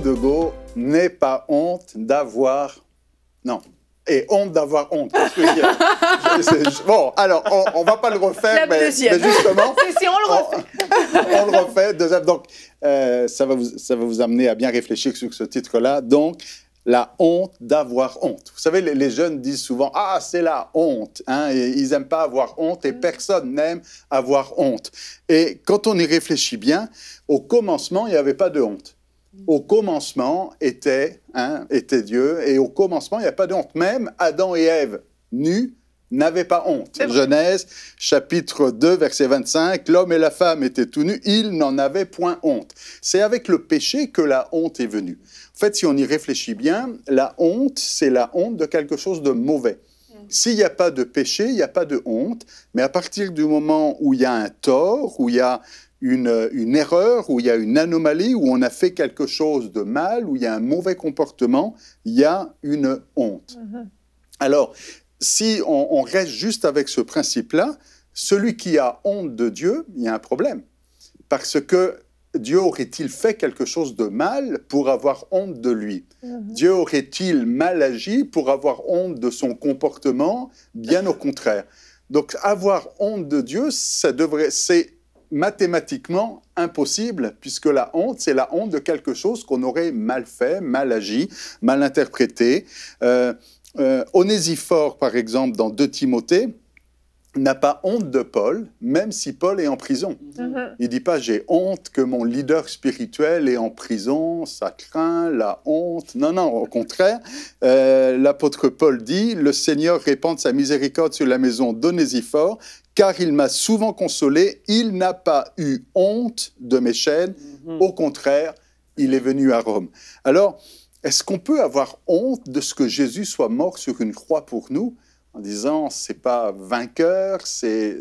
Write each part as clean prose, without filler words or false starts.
de Gaulle, n'aie pas honte d'avoir... Non. Et honte d'avoir honte. Qu'est-ce que je veux dire? Bon, alors, on ne va pas le refaire, mais justement... si on le refait. On le refait. Deuxième, donc, ça va vous amener à bien réfléchir sur ce titre-là. Donc, la honte d'avoir honte. Vous savez, les jeunes disent souvent « Ah, c'est la honte hein, ». Ils n'aiment pas avoir honte et personne n'aime avoir honte. Et quand on y réfléchit bien, au commencement, il n'y avait pas de honte. Au commencement était Dieu et au commencement, il n'y a pas de honte. Même Adam et Ève, nus, n'avaient pas honte. Genèse, chapitre 2, verset 25, l'homme et la femme étaient tout nus, ils n'en avaient point honte. C'est avec le péché que la honte est venue. En fait, si on y réfléchit bien, la honte, c'est la honte de quelque chose de mauvais. S'il n'y a pas de péché, il n'y a pas de honte, mais à partir du moment où il y a un tort, où il y a une erreur, où il y a une anomalie, où on a fait quelque chose de mal, où il y a un mauvais comportement, il y a une honte. Alors, si on reste juste avec ce principe-là, celui qui a honte de Dieu, il y a un problème. Parce que Dieu aurait-il fait quelque chose de mal pour avoir honte de lui? Dieu aurait-il mal agi pour avoir honte de son comportement? Bien au contraire. Donc, avoir honte de Dieu, c'est mathématiquement impossible, puisque la honte, c'est la honte de quelque chose qu'on aurait mal fait, mal agi, mal interprété. Onésiphore, par exemple, dans 2 Timothée, n'a pas honte de Paul, même si Paul est en prison. Il ne dit pas « j'ai honte que mon leader spirituel est en prison, ça craint, la honte ». Non, non, au contraire, l'apôtre Paul dit « le Seigneur répande sa miséricorde sur la maison d'Onésiphore, car il m'a souvent consolé, il n'a pas eu honte de mes chaînes, au contraire, il est venu à Rome ». Alors, est-ce qu'on peut avoir honte de ce que Jésus soit mort sur une croix pour nous, en disant, c'est pas vainqueur, c'est...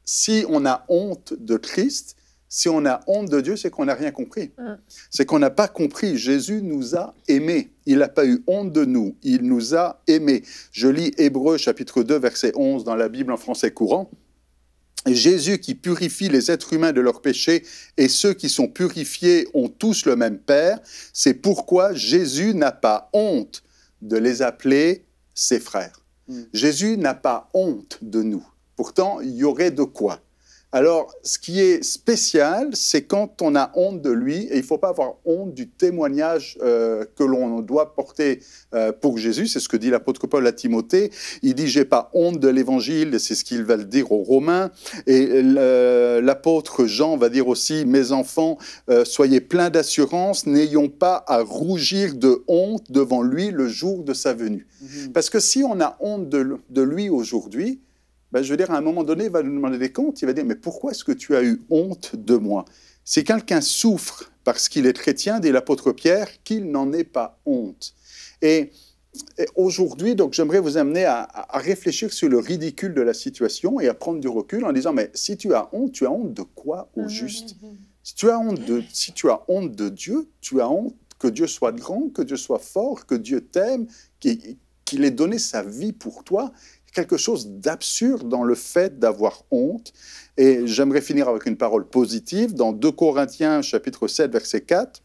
Si on a honte de Christ, si on a honte de Dieu, c'est qu'on n'a rien compris. C'est qu'on n'a pas compris. Jésus nous a aimés. Il n'a pas eu honte de nous. Il nous a aimés. Je lis Hébreux, chapitre 2, verset 11, dans la Bible en français courant. Jésus qui purifie les êtres humains de leurs péchés et ceux qui sont purifiés ont tous le même Père. C'est pourquoi Jésus n'a pas honte de les appeler ses frères. Jésus n'a pas honte de nous. Pourtant, il y aurait de quoi. Alors, ce qui est spécial, c'est quand on a honte de lui, et il ne faut pas avoir honte du témoignage que l'on doit porter pour Jésus. C'est ce que dit l'apôtre Paul à Timothée. Il dit « j'ai pas honte de l'évangile », c'est ce qu'il va le dire aux Romains. Et l'apôtre Jean va dire aussi « mes enfants, soyez pleins d'assurance, n'ayons pas à rougir de honte devant lui le jour de sa venue ». Parce que si on a honte de lui aujourd'hui, ben, je veux dire, à un moment donné, il va nous demander des comptes, il va dire « mais pourquoi est-ce que tu as eu honte de moi ?» Si quelqu'un souffre parce qu'il est chrétien, dit l'apôtre Pierre, qu'il n'en ait pas honte. Et aujourd'hui, donc, j'aimerais vous amener à réfléchir sur le ridicule de la situation et à prendre du recul en disant « mais si tu as honte de quoi au juste ?» Si tu as honte de Dieu, tu as honte que Dieu soit grand, que Dieu soit fort, que Dieu t'aime, qu'il ait donné sa vie pour toi. Quelque chose d'absurde dans le fait d'avoir honte. Et j'aimerais finir avec une parole positive. Dans 2 Corinthiens, chapitre 7, verset 4,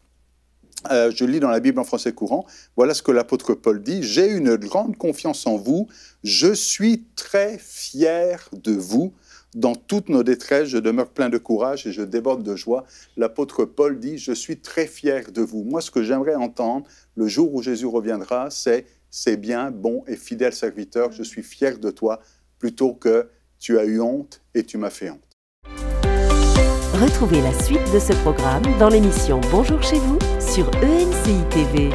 je lis dans la Bible en français courant, voilà ce que l'apôtre Paul dit. « J'ai une grande confiance en vous, je suis très fier de vous. Dans toutes nos détresses, je demeure plein de courage et je déborde de joie. » L'apôtre Paul dit « Je suis très fier de vous. » Moi, ce que j'aimerais entendre le jour où Jésus reviendra, c'est « C'est bien, bon et fidèle serviteur, je suis fier de toi, plutôt que tu as eu honte et tu m'as fait honte. » Retrouvez la suite de ce programme dans l'émission Bonjour chez vous sur ENCI TV.